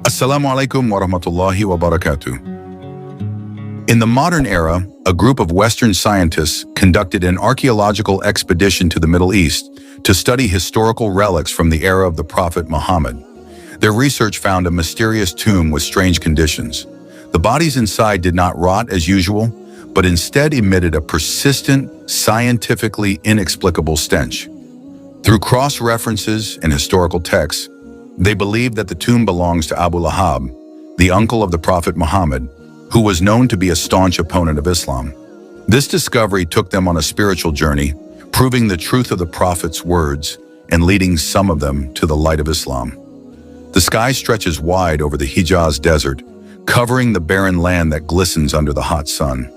Assalamu alaikum wa rahmatullahi wa barakatuh. In the modern era, a group of Western scientists conducted an archaeological expedition to the Middle East to study historical relics from the era of the Prophet Muhammad. Their research found a mysterious tomb with strange conditions. The bodies inside did not rot as usual, but instead emitted a persistent, scientifically inexplicable stench. Through cross-references and historical texts, they believed that the tomb belongs to Abu Lahab, the uncle of the Prophet Muhammad, who was known to be a staunch opponent of Islam. This discovery took them on a spiritual journey, proving the truth of the Prophet's words and leading some of them to the light of Islam. The sky stretches wide over the Hijaz desert, covering the barren land that glistens under the hot sun.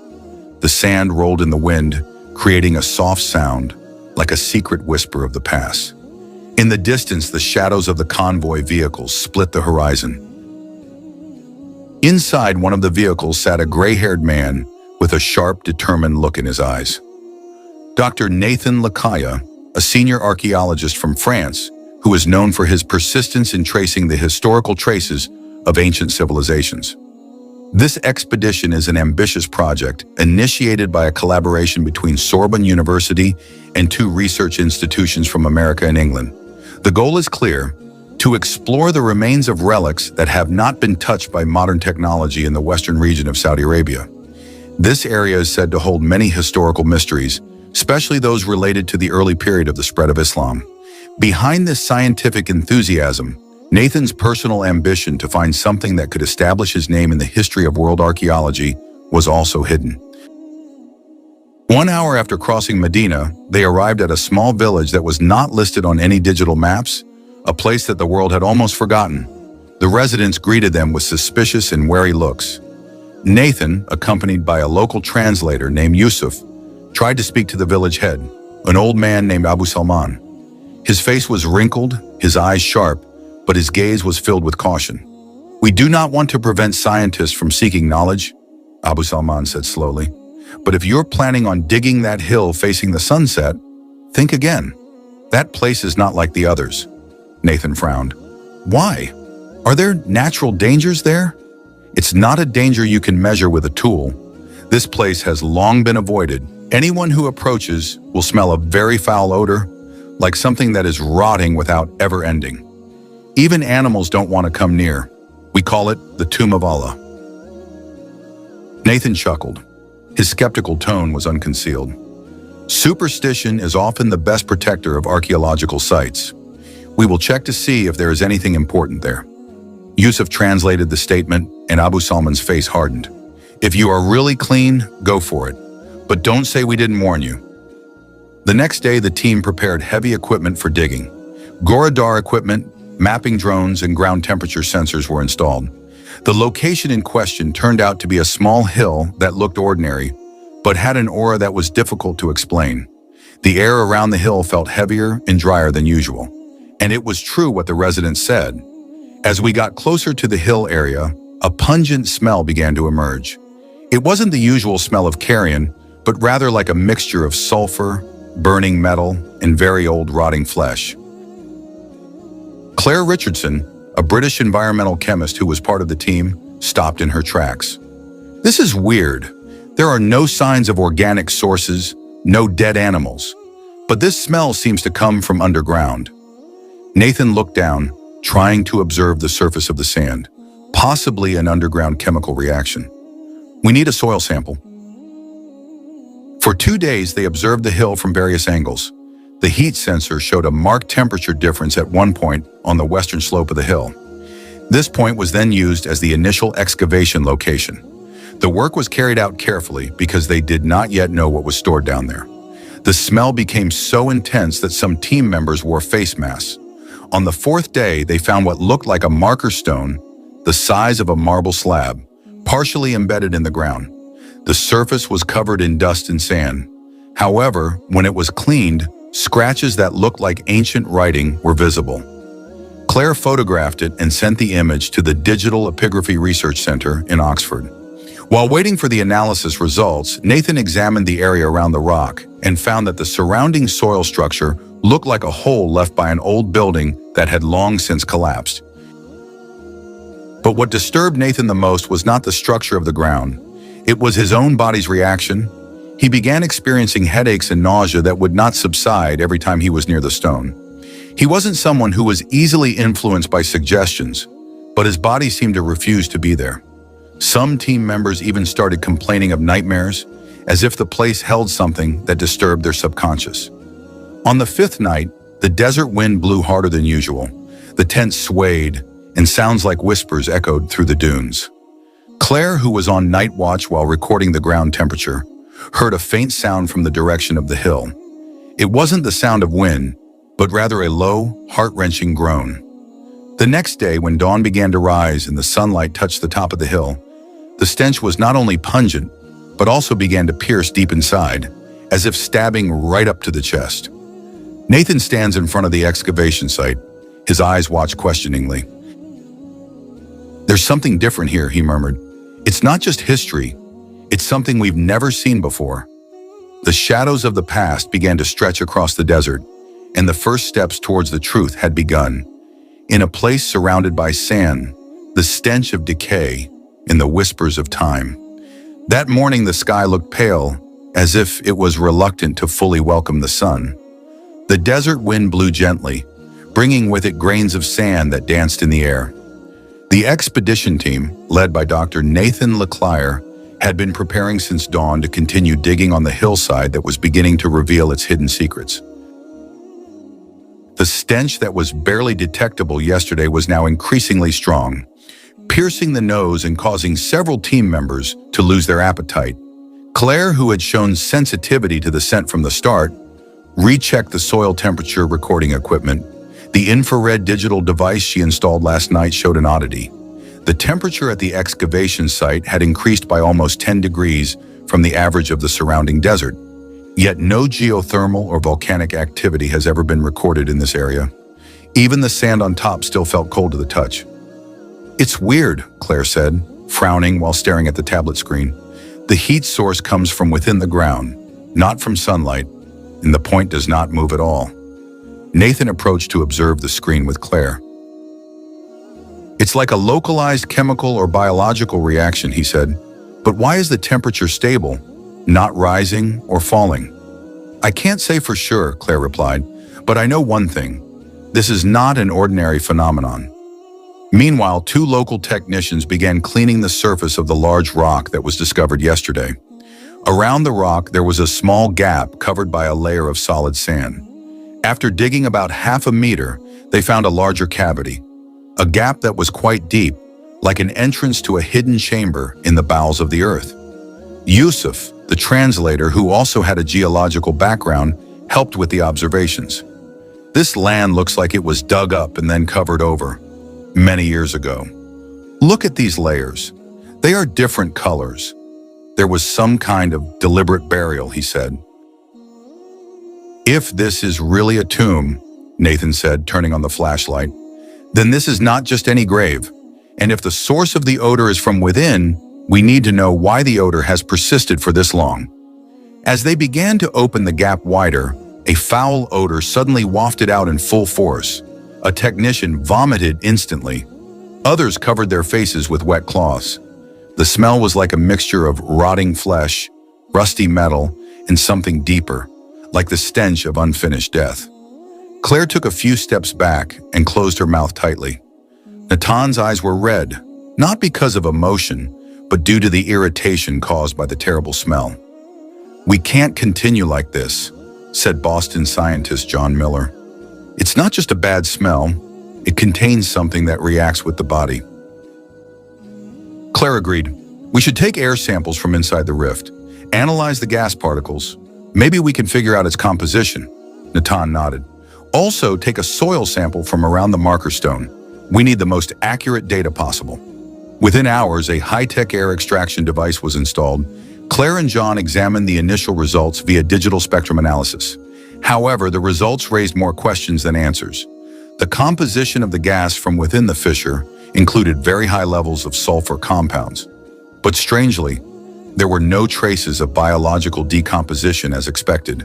The sand rolled in the wind, creating a soft sound, like a secret whisper of the past. In the distance, the shadows of the convoy vehicles split the horizon. Inside one of the vehicles sat a gray-haired man with a sharp, determined look in his eyes. Dr. Nathan Lakaya, a senior archaeologist from France, who is known for his persistence in tracing the historical traces of ancient civilizations. This expedition is an ambitious project initiated by a collaboration between Sorbonne University and two research institutions from America and England. The goal is clear: to explore the remains of relics that have not been touched by modern technology in the western region of Saudi Arabia. This area is said to hold many historical mysteries, especially those related to the early period of the spread of Islam. Behind this scientific enthusiasm, Nathan's personal ambition to find something that could establish his name in the history of world archaeology was also hidden. 1 hour after crossing Medina, they arrived at a small village that was not listed on any digital maps, a place that the world had almost forgotten. The residents greeted them with suspicious and wary looks. Nathan, accompanied by a local translator named Yusuf, tried to speak to the village head, an old man named Abu Salman. His face was wrinkled, his eyes sharp, but his gaze was filled with caution. "We do not want to prevent scientists from seeking knowledge," Abu Salman said slowly. "But if you're planning on digging that hill facing the sunset, think again. That place is not like the others." Nathan frowned. "Why? Are there natural dangers there?" "It's not a danger you can measure with a tool. This place has long been avoided. Anyone who approaches will smell a very foul odor, like something that is rotting without ever ending. Even animals don't want to come near. We call it the Tomb of Allah." Nathan chuckled. His skeptical tone was unconcealed. Superstition is often the best protector of archaeological sites. "We will check to see if there is anything important there." Yusuf translated the statement, and Abu Salman's face hardened. "If you are really clean, go for it. But don't say we didn't warn you." The next day, the team prepared heavy equipment for digging. Goradar equipment, mapping drones, and ground temperature sensors were installed. The location in question turned out to be a small hill that looked ordinary, but had an aura that was difficult to explain. The air around the hill felt heavier and drier than usual. And it was true what the residents said. As we got closer to the hill area, a pungent smell began to emerge. It wasn't the usual smell of carrion, but rather like a mixture of sulfur, burning metal, and very old rotting flesh. Claire Richardson, a British environmental chemist who was part of the team, stopped in her tracks. "This is weird. There are no signs of organic sources, no dead animals. But this smell seems to come from underground." Nathan looked down, trying to observe the surface of the sand, possibly an underground chemical reaction. "We need a soil sample." For 2 days, they observed the hill from various angles. The heat sensor showed a marked temperature difference at one point on the western slope of the hill. This point was then used as the initial excavation location. The work was carried out carefully because they did not yet know what was stored down there. The smell became so intense that some team members wore face masks. On the 4th day, they found what looked like a marker stone, the size of a marble slab, partially embedded in the ground. The surface was covered in dust and sand. However, when it was cleaned, scratches that looked like ancient writing were visible. Claire photographed it and sent the image to the Digital Epigraphy Research Center in Oxford. While waiting for the analysis results, Nathan examined the area around the rock and found that the surrounding soil structure looked like a hole left by an old building that had long since collapsed. But what disturbed Nathan the most was not the structure of the ground. It was his own body's reaction. He began experiencing headaches and nausea that would not subside every time he was near the stone. He wasn't someone who was easily influenced by suggestions, but his body seemed to refuse to be there. Some team members even started complaining of nightmares, as if the place held something that disturbed their subconscious. On the fifth night, the desert wind blew harder than usual. The tent swayed, and sounds like whispers echoed through the dunes. Claire, who was on night watch while recording the ground temperature, heard a faint sound from the direction of the hill. It wasn't the sound of wind, but rather a low, heart-wrenching groan. The next day, when dawn began to rise and the sunlight touched the top of the hill, the stench was not only pungent, but also began to pierce deep inside, as if stabbing right up to the chest. Nathan stands in front of the excavation site. His eyes watch questioningly. "There's something different here," he murmured. "It's not just history. It's something we've never seen before." The shadows of the past began to stretch across the desert, and the first steps towards the truth had begun. In a place surrounded by sand, the stench of decay, and the whispers of time. That morning the sky looked pale, as if it was reluctant to fully welcome the sun. The desert wind blew gently, bringing with it grains of sand that danced in the air. The expedition team, led by Dr. Nathan LeClaire, had been preparing since dawn to continue digging on the hillside that was beginning to reveal its hidden secrets. The stench that was barely detectable yesterday was now increasingly strong, piercing the nose and causing several team members to lose their appetite. Claire, who had shown sensitivity to the scent from the start, rechecked the soil temperature recording equipment. The infrared digital device she installed last night showed an oddity. The temperature at the excavation site had increased by almost 10 degrees from the average of the surrounding desert. Yet no geothermal or volcanic activity has ever been recorded in this area. Even the sand on top still felt cold to the touch. "It's weird," Claire said, frowning while staring at the tablet screen. "The heat source comes from within the ground, not from sunlight, and the point does not move at all." Nathan approached to observe the screen with Claire. "It's like a localized chemical or biological reaction," he said. "But why is the temperature stable, not rising or falling?" "I can't say for sure," Claire replied, "but I know one thing. This is not an ordinary phenomenon." Meanwhile, two local technicians began cleaning the surface of the large rock that was discovered yesterday. Around the rock, there was a small gap covered by a layer of solid sand. After digging about half a meter, they found a larger cavity, a gap that was quite deep, like an entrance to a hidden chamber in the bowels of the earth. Yusuf, the translator, who also had a geological background, helped with the observations. "This land looks like it was dug up and then covered over many years ago. Look at these layers. They are different colors. There was some kind of deliberate burial," he said. "If this is really a tomb," Nathan said, turning on the flashlight, "then this is not just any grave. And if the source of the odor is from within, we need to know why the odor has persisted for this long." As they began to open the gap wider, a foul odor suddenly wafted out in full force. A technician vomited instantly. Others covered their faces with wet cloths. The smell was like a mixture of rotting flesh, rusty metal, and something deeper, like the stench of unfinished death. Claire took a few steps back and closed her mouth tightly. Natan's eyes were red, not because of emotion, but due to the irritation caused by the terrible smell. "We can't continue like this," said Boston scientist John Miller. "It's not just a bad smell, it contains something that reacts with the body." Claire agreed. "We should take air samples from inside the rift, analyze the gas particles. Maybe we can figure out its composition." Natan nodded. "Also, take a soil sample from around the marker stone. We need the most accurate data possible." Within hours, a high-tech air extraction device was installed. Claire and John examined the initial results via digital spectrum analysis. However, the results raised more questions than answers. The composition of the gas from within the fissure included very high levels of sulfur compounds. But strangely, there were no traces of biological decomposition as expected.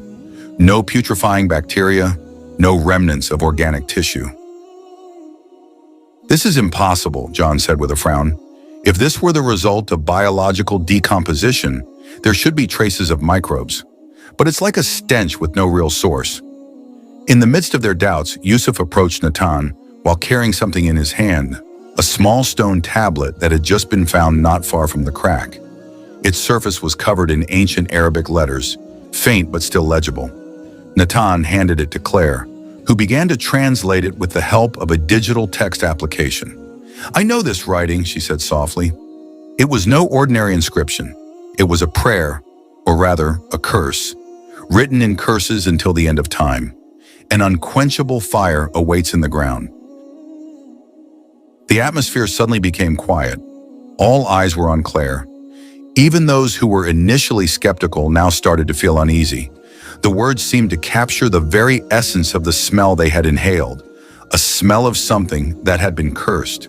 No putrefying bacteria, no remnants of organic tissue. "This is impossible," John said with a frown. "If this were the result of biological decomposition, there should be traces of microbes. But it's like a stench with no real source." In the midst of their doubts, Yusuf approached Natan while carrying something in his hand, a small stone tablet that had just been found not far from the crack. Its surface was covered in ancient Arabic letters, faint but still legible. Natan handed it to Claire, who began to translate it with the help of a digital text application. "I know this writing," she said softly. It was no ordinary inscription. It was a prayer, or rather, a curse, written in curses until the end of time. An unquenchable fire awaits in the ground. The atmosphere suddenly became quiet. All eyes were on Claire. Even those who were initially skeptical now started to feel uneasy. The words seemed to capture the very essence of the smell they had inhaled, a smell of something that had been cursed,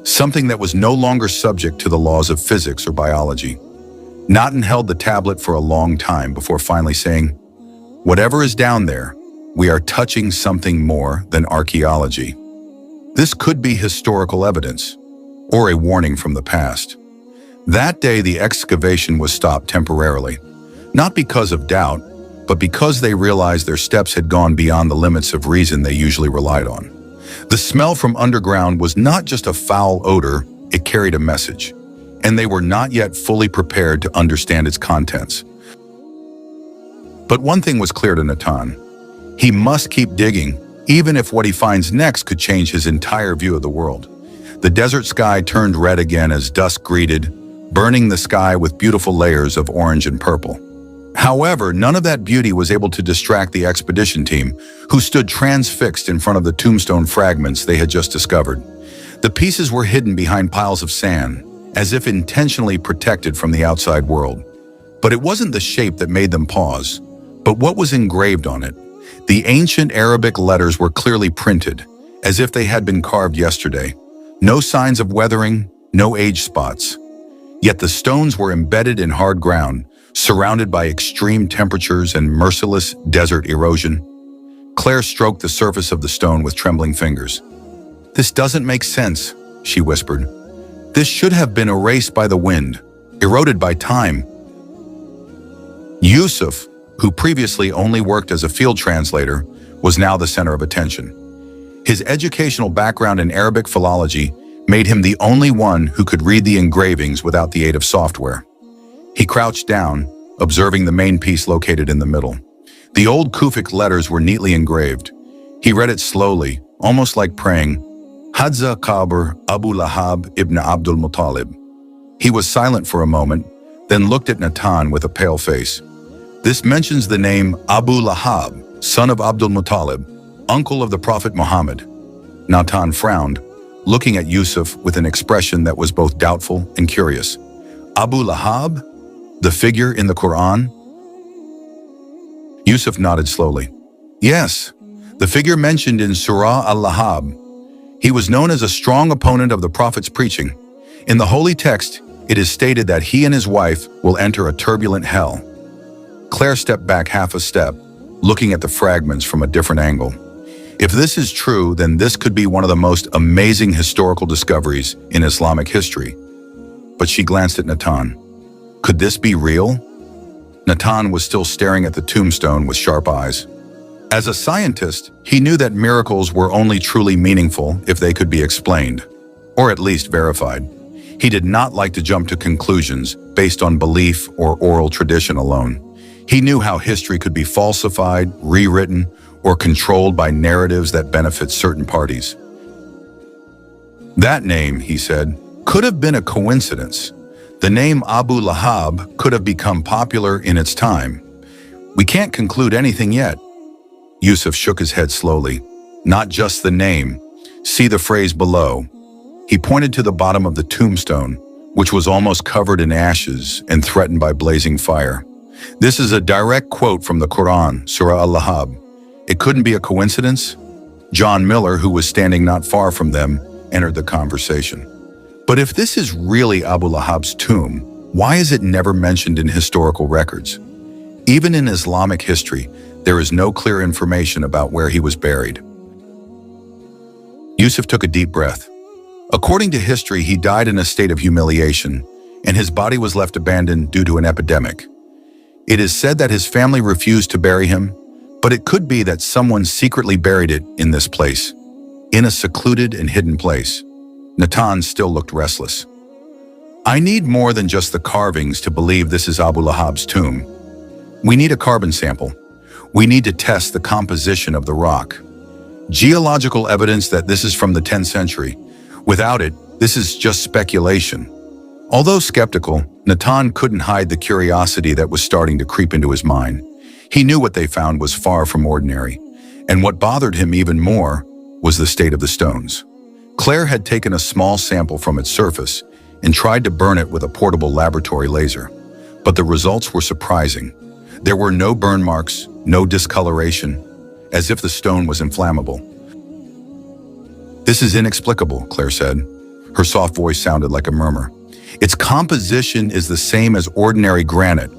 something that was no longer subject to the laws of physics or biology. Natan held the tablet for a long time before finally saying, "Whatever is down there, we are touching something more than archaeology. This could be historical evidence, or a warning from the past." That day, the excavation was stopped temporarily, not because of doubt, but because they realized their steps had gone beyond the limits of reason they usually relied on. The smell from underground was not just a foul odor, it carried a message, and they were not yet fully prepared to understand its contents. But one thing was clear to Natan. He must keep digging, even if what he finds next could change his entire view of the world. The desert sky turned red again as dusk greeted, burning the sky with beautiful layers of orange and purple. However, none of that beauty was able to distract the expedition team, who stood transfixed in front of the tombstone fragments they had just discovered. The pieces were hidden behind piles of sand, as if intentionally protected from the outside world. But it wasn't the shape that made them pause, but what was engraved on it. The ancient Arabic letters were clearly printed, as if they had been carved yesterday. No signs of weathering, no age spots. Yet the stones were embedded in hard ground, surrounded by extreme temperatures and merciless desert erosion. Claire stroked the surface of the stone with trembling fingers. "This doesn't make sense," she whispered. "This should have been erased by the wind, eroded by time." Yusuf, who previously only worked as a field translator, was now the center of attention. His educational background in Arabic philology made him the only one who could read the engravings without the aid of software. He crouched down, observing the main piece located in the middle. The old Kufic letters were neatly engraved. He read it slowly, almost like praying, "Hadza Qabr Abu Lahab ibn Abdul Muttalib." He was silent for a moment, then looked at Natan with a pale face. "This mentions the name Abu Lahab, son of Abdul Muttalib, uncle of the Prophet Muhammad." Natan frowned, looking at Yusuf with an expression that was both doubtful and curious. "Abu Lahab? The figure in the Quran?" Yusuf nodded slowly. "Yes, the figure mentioned in Surah Al-Lahab. He was known as a strong opponent of the Prophet's preaching. In the holy text, it is stated that he and his wife will enter a turbulent hell." Claire stepped back half a step, looking at the fragments from a different angle. If this is true, then this could be one of the most amazing historical discoveries in Islamic history. But she glanced at Natan. Could this be real? Natan was still staring at the tombstone with sharp eyes. As a scientist, he knew that miracles were only truly meaningful if they could be explained, or at least verified. He did not like to jump to conclusions based on belief or oral tradition alone. He knew how history could be falsified, rewritten, or controlled by narratives that benefit certain parties. That name, he said, could have been a coincidence. The name Abu Lahab could have become popular in its time. We can't conclude anything yet. Yusuf shook his head slowly. Not just the name. See the phrase below. He pointed to the bottom of the tombstone, which was almost covered in ashes and threatened by blazing fire. This is a direct quote from the Quran, Surah Al-Lahab. It couldn't be a coincidence. John Miller, who was standing not far from them, entered the conversation. But if this is really Abu Lahab's tomb, why is it never mentioned in historical records? Even in Islamic history, there is no clear information about where he was buried. Yusuf took a deep breath. According to history, he died in a state of humiliation, and his body was left abandoned due to an epidemic. It is said that his family refused to bury him, but it could be that someone secretly buried it in this place, in a secluded and hidden place. Natan still looked restless. I need more than just the carvings to believe this is Abu Lahab's tomb. We need a carbon sample. We need to test the composition of the rock. Geological evidence that this is from the 10th century. Without it, this is just speculation. Although skeptical, Natan couldn't hide the curiosity that was starting to creep into his mind. He knew what they found was far from ordinary, and what bothered him even more was the state of the stones. Claire had taken a small sample from its surface and tried to burn it with a portable laboratory laser. But the results were surprising. There were no burn marks, no discoloration, as if the stone was inflammable. "This is inexplicable," Claire said. Her soft voice sounded like a murmur. "Its composition is the same as ordinary granite,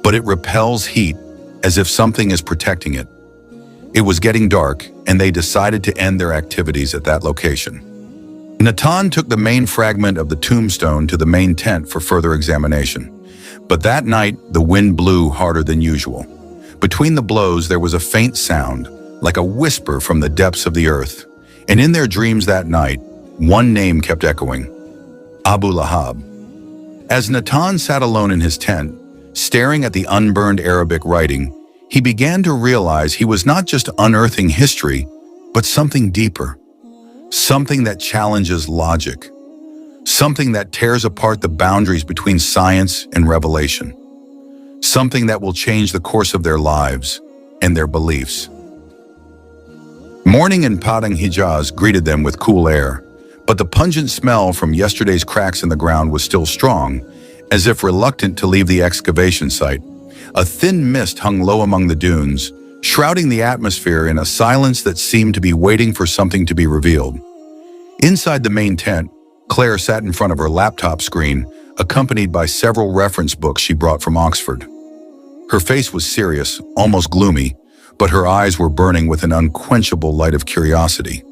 but it repels heat as if something is protecting it." It was getting dark, and they decided to end their activities at that location. Natan took the main fragment of the tombstone to the main tent for further examination. But that night, the wind blew harder than usual. Between the blows, there was a faint sound, like a whisper from the depths of the earth. And in their dreams that night, one name kept echoing: Abu Lahab. As Natan sat alone in his tent, staring at the unburned Arabic writing, he began to realize he was not just unearthing history, but something deeper. Something that challenges logic. Something that tears apart the boundaries between science and revelation. Something that will change the course of their lives and their beliefs. Morning in Padang Hijaz greeted them with cool air, but the pungent smell from yesterday's cracks in the ground was still strong, as if reluctant to leave the excavation site. A thin mist hung low among the dunes, shrouding the atmosphere in a silence that seemed to be waiting for something to be revealed. Inside the main tent, Claire sat in front of her laptop screen, accompanied by several reference books she brought from Oxford. Her face was serious, almost gloomy, but her eyes were burning with an unquenchable light of curiosity.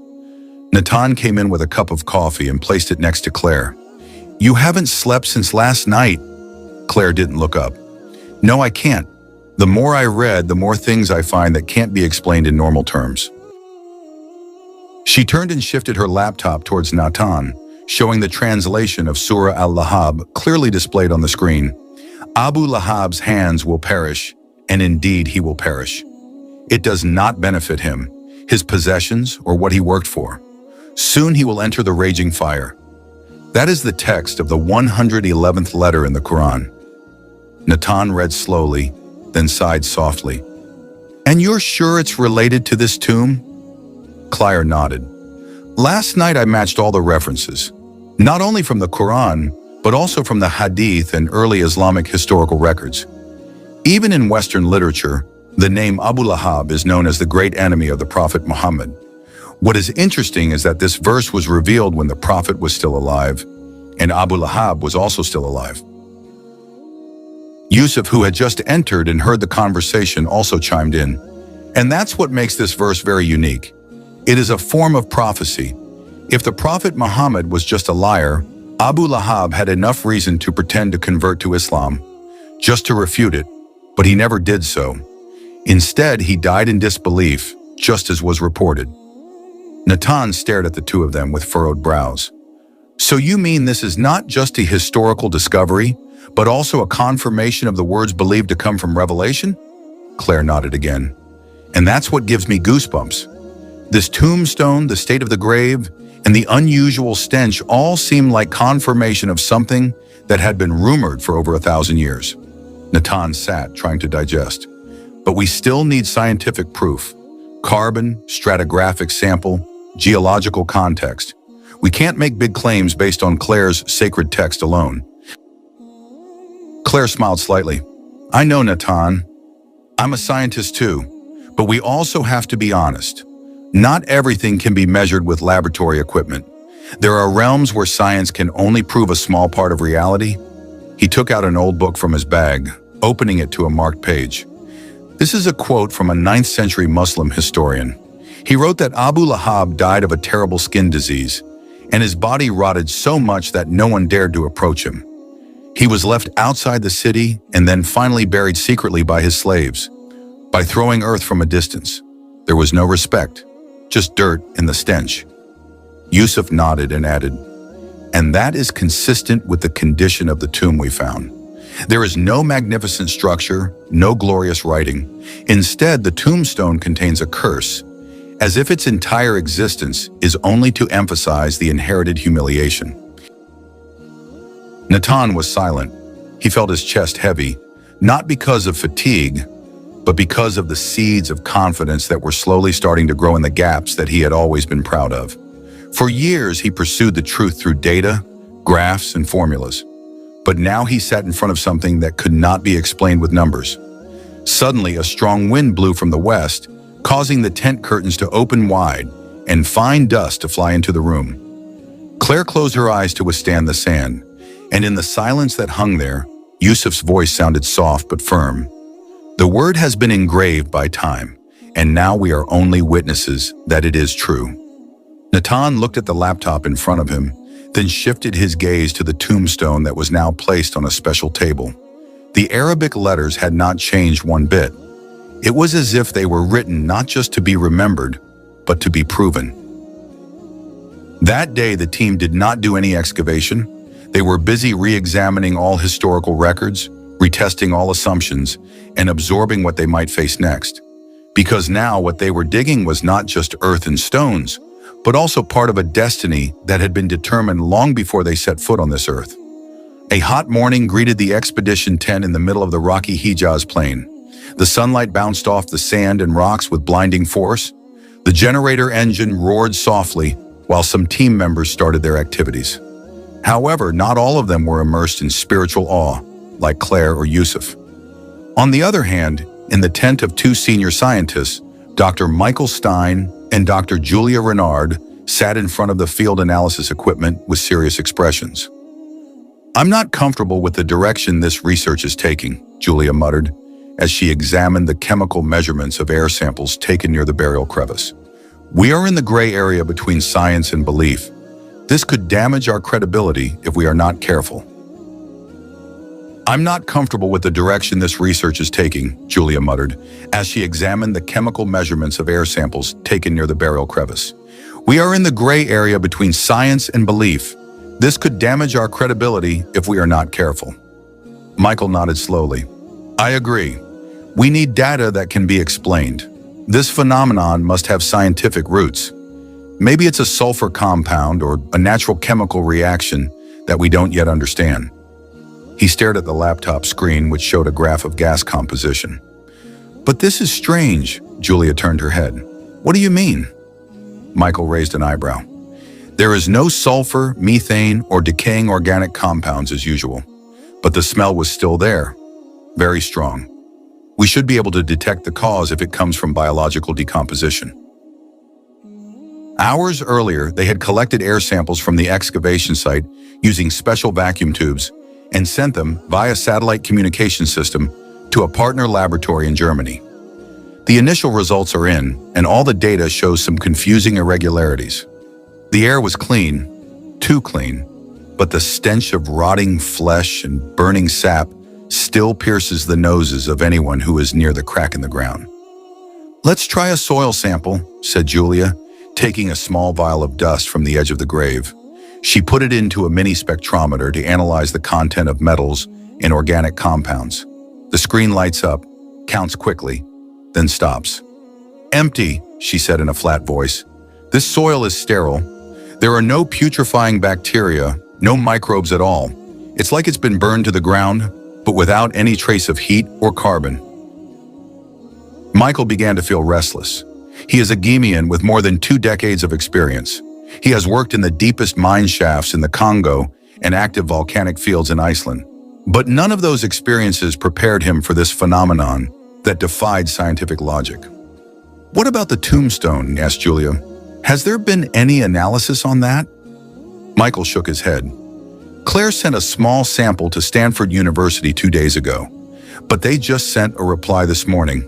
Natan came in with a cup of coffee and placed it next to Claire. "You haven't slept since last night." Claire didn't look up. "No, I can't. The more I read, the more things I find that can't be explained in normal terms." She turned and shifted her laptop towards Natan, showing the translation of Surah Al-Lahab clearly displayed on the screen. "Abu Lahab's hands will perish, and indeed he will perish. It does not benefit him, his possessions, or what he worked for. Soon he will enter the raging fire." That is the text of the 111th letter in the Quran. Natan read slowly, then sighed softly. "And you're sure it's related to this tomb?" Claire nodded. "Last night I matched all the references, not only from the Quran, but also from the Hadith and early Islamic historical records. Even in Western literature, the name Abu Lahab is known as the great enemy of the Prophet Muhammad. What is interesting is that this verse was revealed when the Prophet was still alive, and Abu Lahab was also still alive. Yusuf, who had just entered and heard the conversation, also chimed in. And that's what makes this verse very unique. It is a form of prophecy. If the Prophet Muhammad was just a liar, Abu Lahab had enough reason to pretend to convert to Islam, just to refute it, but he never did so. Instead, he died in disbelief, just as was reported. Natan stared at the two of them with furrowed brows. "So you mean this is not just a historical discovery, but also a confirmation of the words believed to come from Revelation?" Claire nodded again. "And that's what gives me goosebumps. This tombstone, the state of the grave, and the unusual stench all seem like confirmation of something that had been rumored for over 1,000 years." Natan sat, trying to digest. "But we still need scientific proof. Carbon, stratigraphic sample, geological context. We can't make big claims based on Claire's sacred text alone." Claire smiled slightly. "I know, Natan. I'm a scientist too, but we also have to be honest. Not everything can be measured with laboratory equipment. There are realms where science can only prove a small part of reality." He took out an old book from his bag, opening it to a marked page. This is a quote from a 9th century Muslim historian. He wrote that Abu Lahab died of a terrible skin disease, and his body rotted so much that no one dared to approach him. He was left outside the city and then finally buried secretly by his slaves, by throwing earth from a distance. There was no respect, just dirt and the stench. Yusuf nodded and added, "And that is consistent with the condition of the tomb we found. There is no magnificent structure, no glorious writing. Instead, the tombstone contains a curse, as if its entire existence is only to emphasize the inherited humiliation." Natan was silent. He felt his chest heavy, not because of fatigue, but because of the seeds of confidence that were slowly starting to grow in the gaps that he had always been proud of. For years, he pursued the truth through data, graphs, and formulas. But now he sat in front of something that could not be explained with numbers. Suddenly, a strong wind blew from the west, causing the tent curtains to open wide and fine dust to fly into the room. Claire closed her eyes to withstand the sand, and in the silence that hung there, Yusuf's voice sounded soft but firm. "The word has been engraved by time, and now we are only witnesses that it is true." Natan looked at the laptop in front of him, then shifted his gaze to the tombstone that was now placed on a special table. The Arabic letters had not changed one bit. It was as if they were written not just to be remembered, but to be proven. That day, the team did not do any excavation. They were busy re-examining all historical records, retesting all assumptions, and absorbing what they might face next. Because now what they were digging was not just earth and stones, but also part of a destiny that had been determined long before they set foot on this earth. A hot morning greeted the expedition tent in the middle of the rocky Hijaz plain. The sunlight bounced off the sand and rocks with blinding force. The generator engine roared softly while some team members started their activities. However, not all of them were immersed in spiritual awe, like Claire or Yusuf. On the other hand, in the tent of two senior scientists, Dr. Michael Stein and Dr. Julia Renard sat in front of the field analysis equipment with serious expressions. "I'm not comfortable with the direction this research is taking," Julia muttered, as she examined the chemical measurements of air samples taken near the burial crevice. "We are in the gray area between science and belief. This could damage our credibility if we are not careful." "I'm not comfortable with the direction this research is taking," Julia muttered, as she examined the chemical measurements of air samples taken near the burial crevice. "We are in the gray area between science and belief. This could damage our credibility if we are not careful." Michael nodded slowly. "I agree. We need data that can be explained. This phenomenon must have scientific roots. Maybe it's a sulfur compound or a natural chemical reaction that we don't yet understand." He stared at the laptop screen, which showed a graph of gas composition. "But this is strange," Julia turned her head. "What do you mean?" Michael raised an eyebrow. "There is no sulfur, methane, or decaying organic compounds as usual. But the smell was still there, very strong. We should be able to detect the cause if it comes from biological decomposition." Hours earlier, they had collected air samples from the excavation site using special vacuum tubes and sent them via satellite communication system to a partner laboratory in Germany. The initial results are in, and all the data shows some confusing irregularities. The air was clean, too clean, but the stench of rotting flesh and burning sap still pierces the noses of anyone who is near the crack in the ground. "Let's try a soil sample," said Julia, taking a small vial of dust from the edge of the grave. She put it into a mini spectrometer to analyze the content of metals and organic compounds. The screen lights up, counts quickly, then stops. "Empty," she said in a flat voice. "This soil is sterile. There are no putrefying bacteria, no microbes at all. It's like it's been burned to the ground, but without any trace of heat or carbon." Michael began to feel restless. He is a Guinean with more than 2 decades of experience. He has worked in the deepest mine shafts in the Congo and active volcanic fields in Iceland. But none of those experiences prepared him for this phenomenon that defied scientific logic. "What about the tombstone?" asked Julia. "Has there been any analysis on that?" Michael shook his head. "Claire sent a small sample to Stanford University 2 days ago, but they just sent a reply this morning.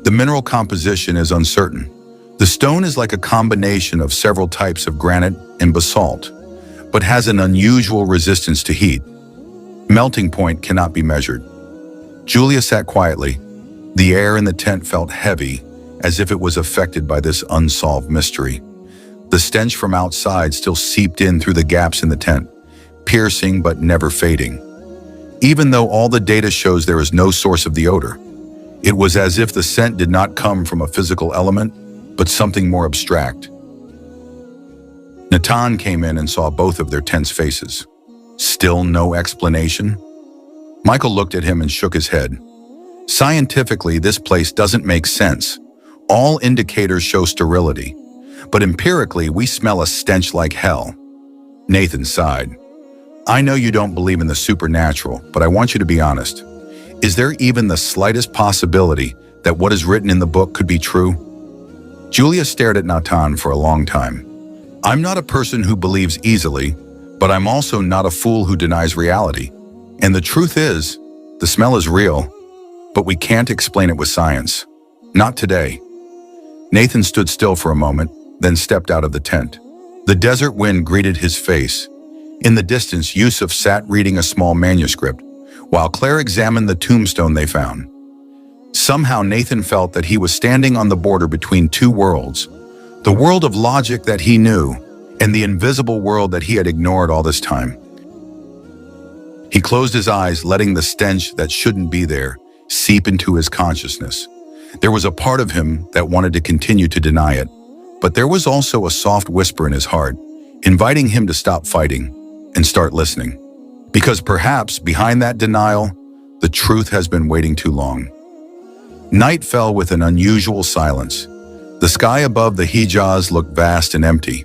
The mineral composition is uncertain. The stone is like a combination of several types of granite and basalt. but has an unusual resistance to heat. Melting point cannot be measured. Julia sat quietly. The air in the tent felt heavy, as if it was affected by this unsolved mystery. The stench from outside still seeped in through the gaps in the tent, piercing but never fading. Even though all the data shows there is no source of the odor, it was as if the scent did not come from a physical element, but something more abstract. Natan came in and saw both of their tense faces. Still no explanation? Michael looked at him and shook his head. Scientifically, this place doesn't make sense. All indicators show sterility, but empirically, we smell a stench like hell. Nathan sighed. I know you don't believe in the supernatural, but I want you to be honest. Is there even the slightest possibility that what is written in the book could be true? Julia stared at Natan for a long time. I'm not a person who believes easily, but I'm also not a fool who denies reality. And the truth is, the smell is real, but we can't explain it with science. Not today. Nathan stood still for a moment, then stepped out of the tent. The desert wind greeted his face. In the distance, Yusuf sat reading a small manuscript, while Claire examined the tombstone they found. Somehow Nathan felt that he was standing on the border between two worlds, the world of logic that he knew, and the invisible world that he had ignored all this time. He closed his eyes, letting the stench that shouldn't be there seep into his consciousness. There was a part of him that wanted to continue to deny it, but there was also a soft whisper in his heart, inviting him to stop fighting and start listening. Because perhaps behind that denial, the truth has been waiting too long. Night fell with an unusual silence. The sky above the Hijaz looked vast and empty.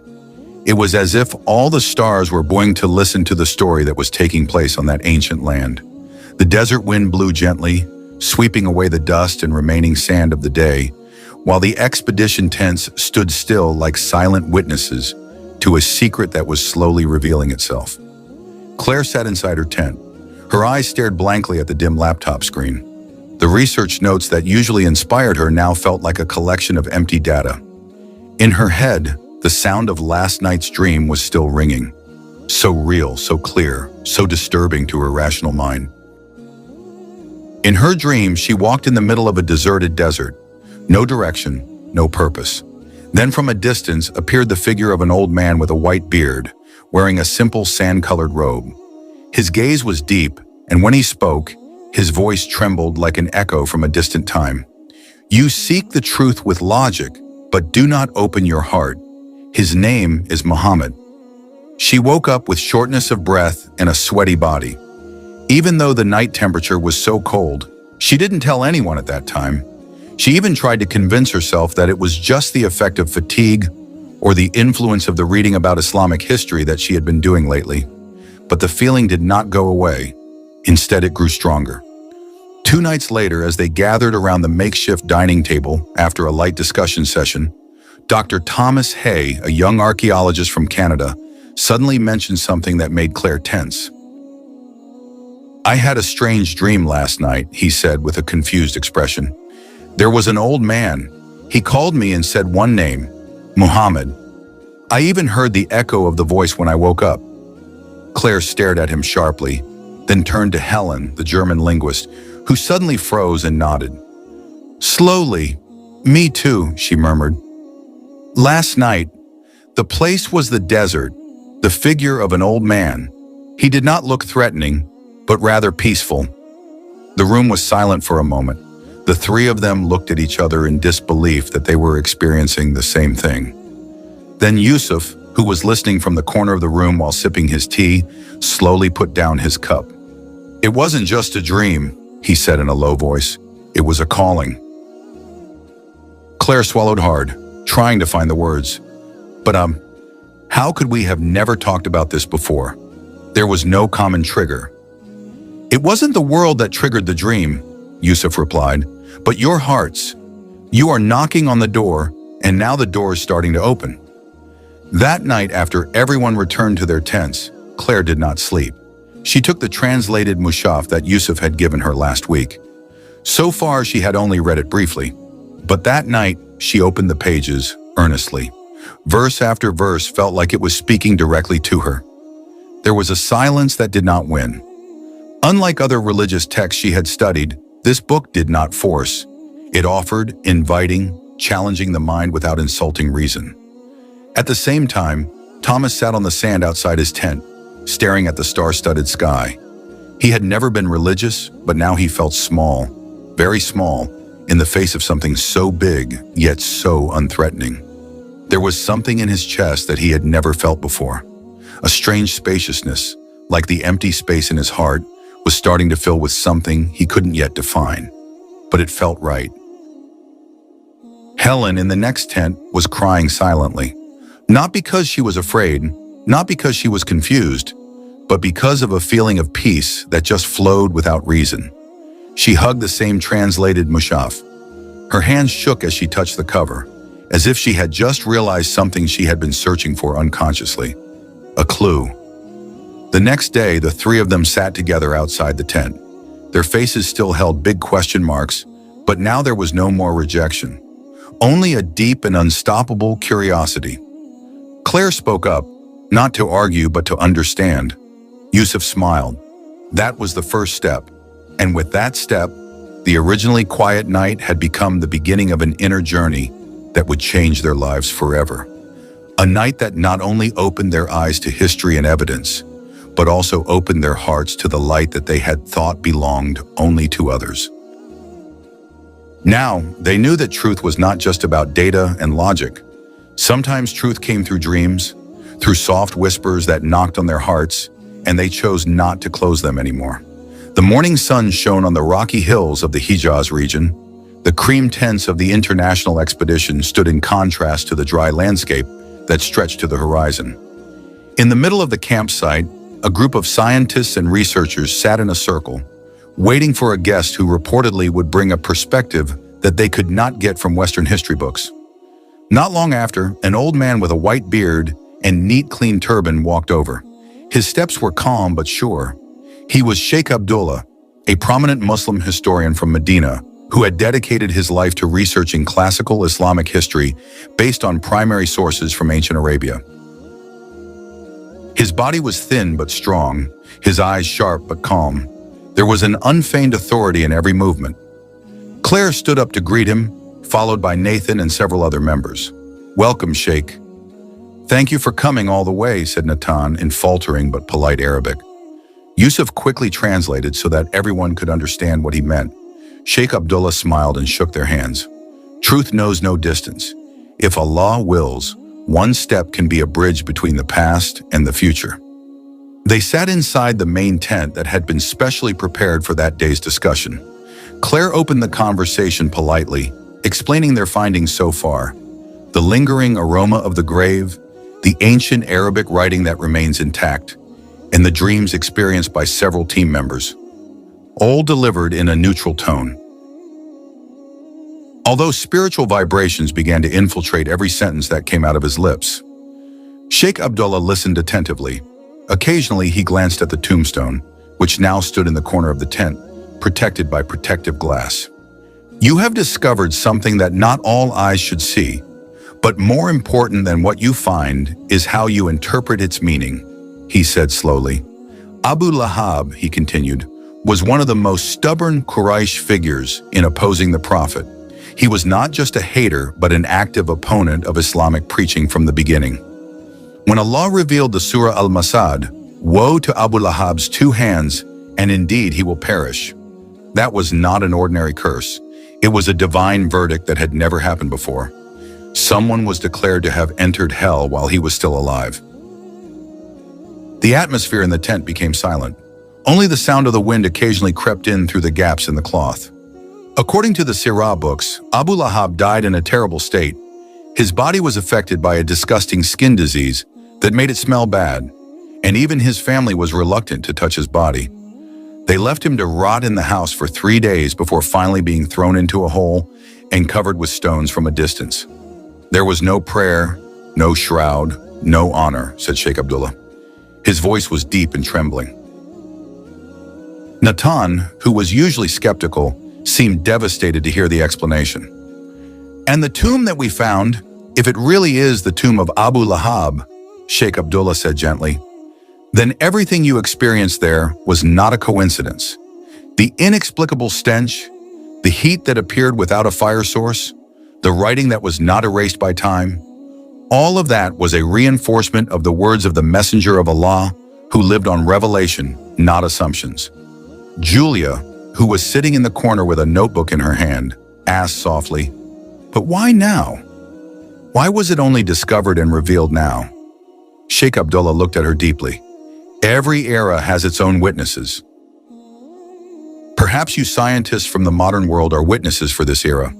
It was as if all the stars were bound to listen to the story that was taking place on that ancient land. The desert wind blew gently, sweeping away the dust and remaining sand of the day, while the expedition tents stood still like silent witnesses to a secret that was slowly revealing itself. Claire sat inside her tent. Her eyes stared blankly at the dim laptop screen. The research notes that usually inspired her now felt like a collection of empty data. In her head, the sound of last night's dream was still ringing. So real, so clear, so disturbing to her rational mind. In her dream, she walked in the middle of a deserted desert. No direction, no purpose. Then from a distance appeared the figure of an old man with a white beard, wearing a simple sand-colored robe. His gaze was deep, and when he spoke, his voice trembled like an echo from a distant time. You seek the truth with logic, but do not open your heart. His name is Muhammad. She woke up with shortness of breath and a sweaty body. Even though the night temperature was so cold, she didn't tell anyone at that time. She even tried to convince herself that it was just the effect of fatigue or the influence of the reading about Islamic history that she had been doing lately. But the feeling did not go away. Instead, it grew stronger. 2 nights later, as they gathered around the makeshift dining table after a light discussion session, Dr. Thomas Hay, a young archaeologist from Canada, suddenly mentioned something that made Claire tense. I had a strange dream last night, he said with a confused expression. There was an old man. He called me and said one name, Muhammad. I even heard the echo of the voice when I woke up. Claire stared at him sharply, then turned to Helen, the German linguist, who suddenly froze and nodded. Slowly, me too, she murmured. Last night, the place was the desert, the figure of an old man. He did not look threatening, but rather peaceful. The room was silent for a moment. The three of them looked at each other in disbelief that they were experiencing the same thing. Then Yusuf, who was listening from the corner of the room while sipping his tea, slowly put down his cup. It wasn't just a dream, he said in a low voice. It was a calling. Claire swallowed hard, trying to find the words. But how could we have never talked about this before? There was no common trigger. It wasn't the world that triggered the dream, Yusuf replied, but your hearts. You are knocking on the door, and now the door is starting to open. That night, after everyone returned to their tents, Claire did not sleep. She took the translated mushaf that Yusuf had given her last week. So far, she had only read it briefly, but that night, she opened the pages earnestly. Verse after verse felt like it was speaking directly to her. There was a silence that did not win. Unlike other religious texts she had studied, this book did not force. It offered, inviting, challenging the mind without insulting reason. At the same time, Thomas sat on the sand outside his tent, staring at the star-studded sky. He had never been religious, but now he felt small, very small, in the face of something so big, yet so unthreatening. There was something in his chest that he had never felt before. A strange spaciousness, like the empty space in his heart, was starting to fill with something he couldn't yet define. But it felt right. Helen, in the next tent, was crying silently. Not because she was afraid, not because she was confused, but because of a feeling of peace that just flowed without reason. She hugged the same translated mushaf. Her hands shook as she touched the cover, as if she had just realized something she had been searching for unconsciously. A clue. The next day, the three of them sat together outside the tent. Their faces still held big question marks, but now there was no more rejection. Only a deep and unstoppable curiosity. Claire spoke up, not to argue but to understand. Yusuf smiled. That was the first step. And with that step, the originally quiet night had become the beginning of an inner journey that would change their lives forever. A night that not only opened their eyes to history and evidence, but also opened their hearts to the light that they had thought belonged only to others. Now, they knew that truth was not just about data and logic. Sometimes truth came through dreams, through soft whispers that knocked on their hearts, and they chose not to close them anymore. The morning sun shone on the rocky hills of the Hijaz region. The cream tents of the international expedition stood in contrast to the dry landscape that stretched to the horizon. In the middle of the campsite, a group of scientists and researchers sat in a circle, waiting for a guest who reportedly would bring a perspective that they could not get from Western history books. Not long after, an old man with a white beard and neat, clean turban walked over. His steps were calm but sure. He was Sheikh Abdullah, a prominent Muslim historian from Medina, who had dedicated his life to researching classical Islamic history based on primary sources from ancient Arabia. His body was thin but strong, his eyes sharp but calm. There was an unfeigned authority in every movement. Claire stood up to greet him, followed by Nathan and several other members. "Welcome, Sheikh." "Thank you for coming all the way," said Natan in faltering but polite Arabic. Yusuf quickly translated so that everyone could understand what he meant. Sheikh Abdullah smiled and shook their hands. "Truth knows no distance. If Allah wills, one step can be a bridge between the past and the future." They sat inside the main tent that had been specially prepared for that day's discussion. Claire opened the conversation politely, explaining their findings so far: the lingering aroma of the grave, the ancient Arabic writing that remains intact, and the dreams experienced by several team members, all delivered in a neutral tone. Although spiritual vibrations began to infiltrate every sentence that came out of his lips, Sheikh Abdullah listened attentively. Occasionally, he glanced at the tombstone, which now stood in the corner of the tent, protected by protective glass. "You have discovered something that not all eyes should see, but more important than what you find is how you interpret its meaning," he said slowly. "Abu Lahab," he continued, "was one of the most stubborn Quraysh figures in opposing the Prophet. He was not just a hater, but an active opponent of Islamic preaching from the beginning. When Allah revealed the Surah Al-Masad, "Woe to Abu Lahab's two hands, and indeed he will perish," that was not an ordinary curse. It was a divine verdict that had never happened before. Someone was declared to have entered hell while he was still alive. The atmosphere in the tent became silent. Only the sound of the wind occasionally crept in through the gaps in the cloth. According to the Sirah books, Abu Lahab died in a terrible state. His body was affected by a disgusting skin disease that made it smell bad, and even his family was reluctant to touch his body. They left him to rot in the house for 3 days before finally being thrown into a hole and covered with stones from a distance. "There was no prayer, no shroud, no honor," said Sheikh Abdullah. His voice was deep and trembling. Natan, who was usually skeptical, seemed devastated to hear the explanation. "And the tomb that we found, if it really is the tomb of Abu Lahab," Sheikh Abdullah said gently, Then everything you experienced there was not a coincidence. The inexplicable stench, the heat that appeared without a fire source, the writing that was not erased by time, all of that was a reinforcement of the words of the messenger of Allah, who lived on revelation, not assumptions. Julia, who was sitting in the corner with a notebook in her hand, asked softly, "But why now? Why was it only discovered and revealed now?" Sheikh Abdullah looked at her deeply. "Every era has its own witnesses. Perhaps you scientists from the modern world are witnesses for this era.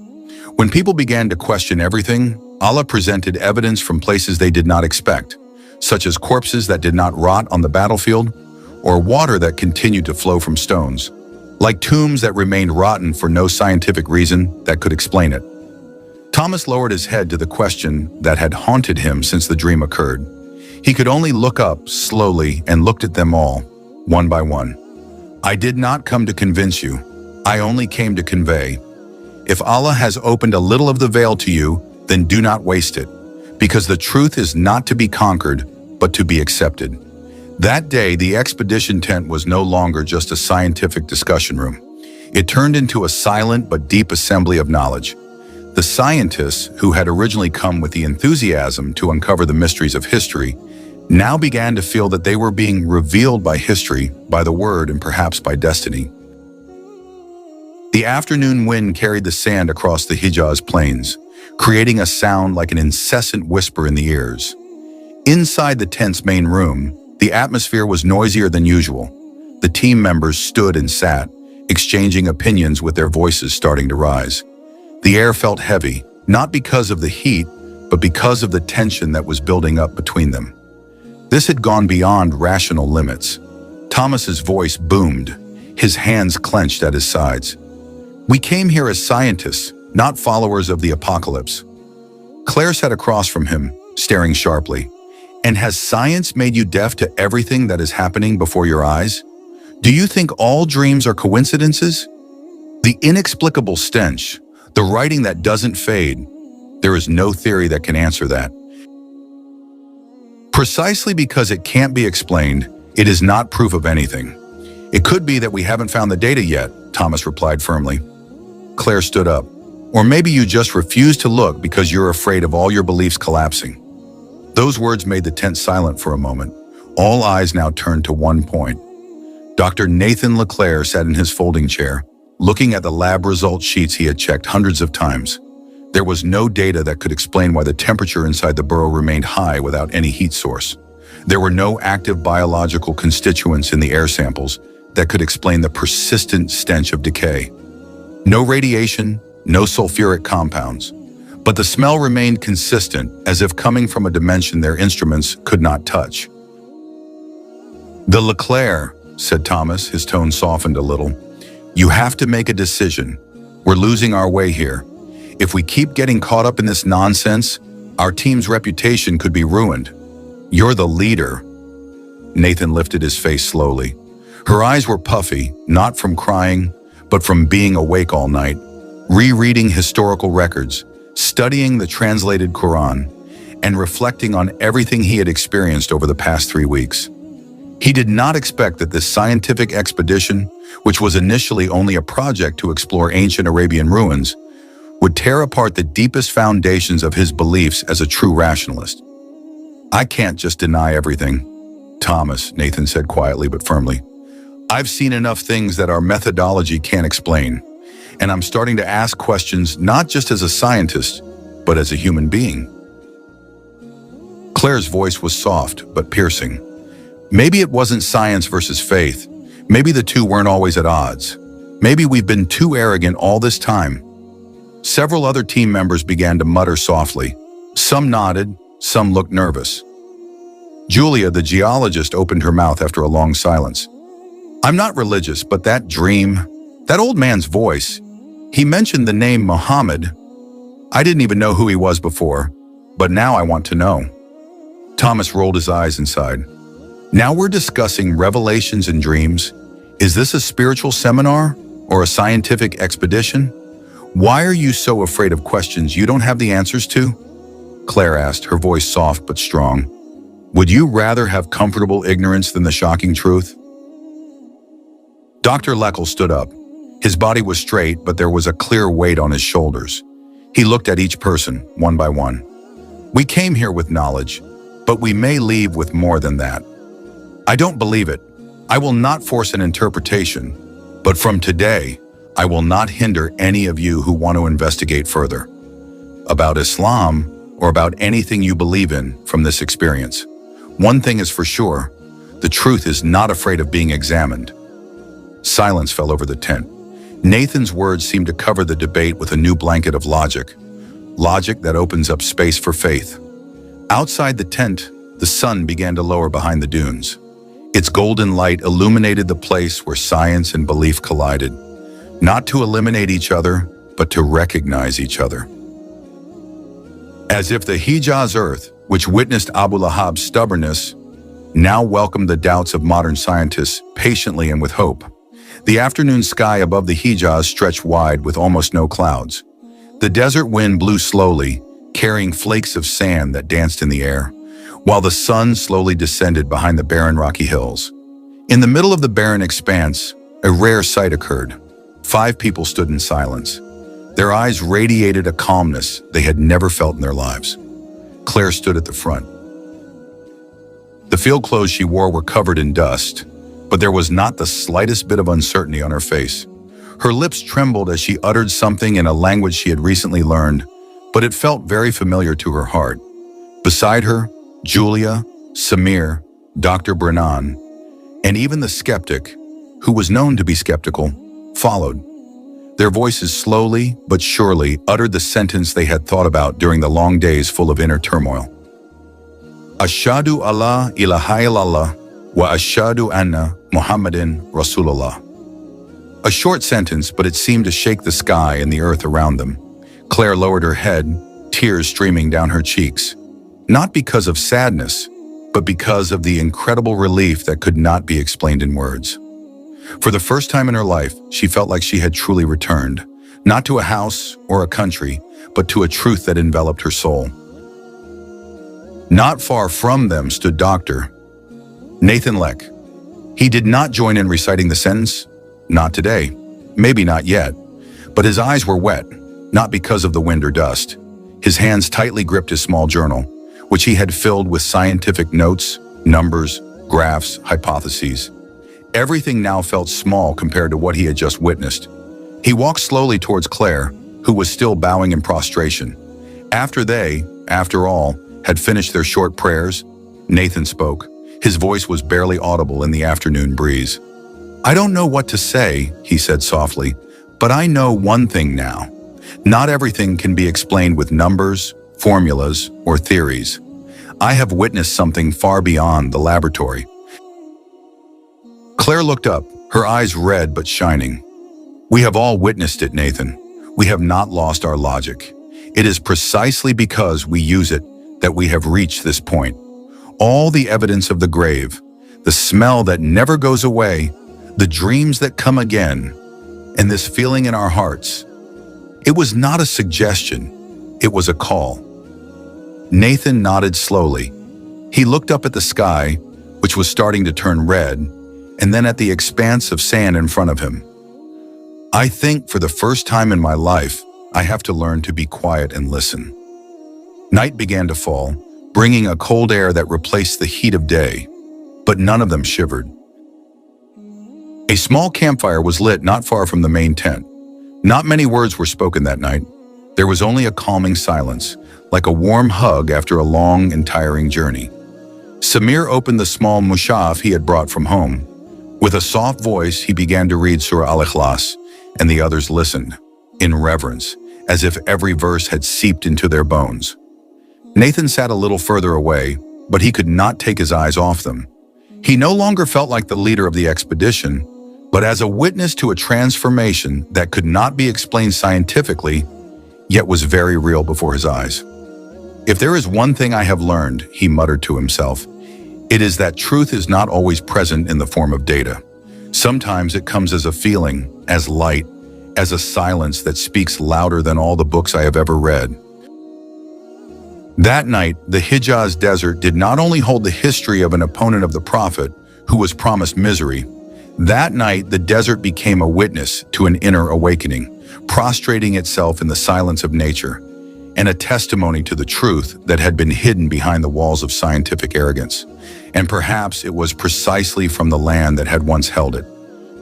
When people began to question everything, Allah presented evidence from places they did not expect, such as corpses that did not rot on the battlefield, or water that continued to flow from stones, like tombs that remained rotten for no scientific reason that could explain it." Thomas lowered his head to the question that had haunted him since the dream occurred. He could only look up slowly and looked at them all, one by one. "I did not come to convince you. I only came to convey. If Allah has opened a little of the veil to you, then do not waste it, because the truth is not to be conquered, but to be accepted." That day, the expedition tent was no longer just a scientific discussion room. It turned into a silent but deep assembly of knowledge. The scientists, who had originally come with the enthusiasm to uncover the mysteries of history, now began to feel that they were being revealed by history, by the word, and perhaps by destiny. The afternoon wind carried the sand across the Hijaz plains, creating a sound like an incessant whisper in the ears. Inside the tent's main room, the atmosphere was noisier than usual. The team members stood and sat, exchanging opinions with their voices starting to rise. The air felt heavy, not because of the heat, but because of the tension that was building up between them. This had gone beyond rational limits. Thomas's voice boomed, his hands clenched at his sides. "We came here as scientists, not followers of the apocalypse." Claire sat across from him, staring sharply. "And has science made you deaf to everything that is happening before your eyes? Do you think all dreams are coincidences? The inexplicable stench, the writing that doesn't fade, there is no theory that can answer that. Precisely because it can't be explained, it is not proof of anything. It could be that we haven't found the data yet," Thomas replied firmly. Claire stood up. "Or maybe you just refuse to look because you're afraid of all your beliefs collapsing." Those words made the tent silent for a moment. All eyes now turned to one point. Dr. Nathan LeClaire sat in his folding chair, looking at the lab result sheets he had checked hundreds of times. There was no data that could explain why the temperature inside the burrow remained high without any heat source. There were no active biological constituents in the air samples that could explain the persistent stench of decay. No radiation, no sulfuric compounds. But the smell remained consistent, as if coming from a dimension their instruments could not touch. "The LeClaire," said Thomas, his tone softened a little. "You have to make a decision. We're losing our way here. If we keep getting caught up in this nonsense, our team's reputation could be ruined. You're the leader." Nathan lifted his face slowly. Her eyes were puffy, not from crying, but from being awake all night, rereading historical records, studying the translated Quran, and reflecting on everything he had experienced over the past 3 weeks. He did not expect that this scientific expedition, which was initially only a project to explore ancient Arabian ruins, would tear apart the deepest foundations of his beliefs as a true rationalist. "I can't just deny everything, Thomas," Nathan said quietly but firmly. "I've seen enough things that our methodology can't explain, and I'm starting to ask questions not just as a scientist, but as a human being." Claire's voice was soft but piercing. "Maybe it wasn't science versus faith. Maybe the two weren't always at odds. Maybe we've been too arrogant all this time." Several other team members began to mutter softly. Some nodded, some looked nervous. Julia, the geologist, opened her mouth after a long silence. "I'm not religious, but that dream, that old man's voice, he mentioned the name Muhammad. I didn't even know who he was before, but now I want to know." Thomas rolled his eyes inside. "Now we're discussing revelations and dreams. Is this a spiritual seminar or a scientific expedition? Why are you so afraid of questions you don't have the answers to?" Claire asked, her voice soft but strong. Would you rather have comfortable ignorance than the shocking truth? Dr. Leckel stood up. His body was straight, but there was a clear weight on his shoulders. He looked at each person, one by one. We came here with knowledge, but we may leave with more than that. I don't believe it. I will not force an interpretation, but from today, I will not hinder any of you who want to investigate further about Islam or about anything you believe in from this experience. One thing is for sure, the truth is not afraid of being examined. Silence fell over the tent. Nathan's words seemed to cover the debate with a new blanket of logic. Logic that opens up space for faith. Outside the tent, the sun began to lower behind the dunes. Its golden light illuminated the place where science and belief collided, not to eliminate each other, but to recognize each other. As if the Hijaz earth, which witnessed Abu Lahab's stubbornness, now welcomed the doubts of modern scientists patiently and with hope. The afternoon sky above the Hijaz stretched wide with almost no clouds. The desert wind blew slowly, carrying flakes of sand that danced in the air, while the sun slowly descended behind the barren rocky hills. In the middle of the barren expanse, a rare sight occurred. 5 people stood in silence. Their eyes radiated a calmness they had never felt in their lives. Claire stood at the front. The field clothes she wore were covered in dust, but there was not the slightest bit of uncertainty on her face. Her lips trembled as she uttered something in a language she had recently learned, but it felt very familiar to her heart. Beside her, Julia, Samir, Dr. Brennan, and even the skeptic, who was known to be skeptical, followed. Their voices slowly but surely uttered the sentence they had thought about during the long days full of inner turmoil. Ashhadu alla ilaha illallah wa ashhadu anna Muhammadin Rasulullah. A short sentence, but it seemed to shake the sky and the earth around them. Claire lowered her head, tears streaming down her cheeks. Not because of sadness, but because of the incredible relief that could not be explained in words. For the first time in her life, she felt like she had truly returned, not to a house or a country, but to a truth that enveloped her soul. Not far from them stood Dr. Nathan Leck. He did not join in reciting the sentence, not today, maybe not yet, but his eyes were wet, not because of the wind or dust. His hands tightly gripped his small journal, which he had filled with scientific notes, numbers, graphs, hypotheses. Everything now felt small compared to what he had just witnessed. He walked slowly towards Claire, who was still bowing in prostration. After they, after all, had finished their short prayers, Nathan spoke. His voice was barely audible in the afternoon breeze. "I don't know what to say," he said softly, "but I know one thing now. Not everything can be explained with numbers, formulas, or theories. I have witnessed something far beyond the laboratory." Claire looked up, her eyes red but shining. "We have all witnessed it, Nathan. We have not lost our logic. It is precisely because we use it that we have reached this point. All the evidence of the grave, the smell that never goes away, the dreams that come again, and this feeling in our hearts. It was not a suggestion, it was a call." Nathan nodded slowly. He looked up at the sky, which was starting to turn red, and then at the expanse of sand in front of him. "I think for the first time in my life, I have to learn to be quiet and listen." Night began to fall, bringing a cold air that replaced the heat of day, but none of them shivered. A small campfire was lit not far from the main tent. Not many words were spoken that night. There was only a calming silence, like a warm hug after a long and tiring journey. Samir opened the small mushaf he had brought from home. With a soft voice, he began to read Surah Al-Ikhlas, and the others listened, in reverence, as if every verse had seeped into their bones. Nathan sat a little further away, but he could not take his eyes off them. He no longer felt like the leader of the expedition, but as a witness to a transformation that could not be explained scientifically, yet was very real before his eyes. "If there is one thing I have learned," he muttered to himself, "it is that truth is not always present in the form of data. Sometimes it comes as a feeling, as light, as a silence that speaks louder than all the books I have ever read." That night, the Hijaz desert did not only hold the history of an opponent of the Prophet who was promised misery. That night, the desert became a witness to an inner awakening, prostrating itself in the silence of nature, and a testimony to the truth that had been hidden behind the walls of scientific arrogance. And perhaps it was precisely from the land that had once held it.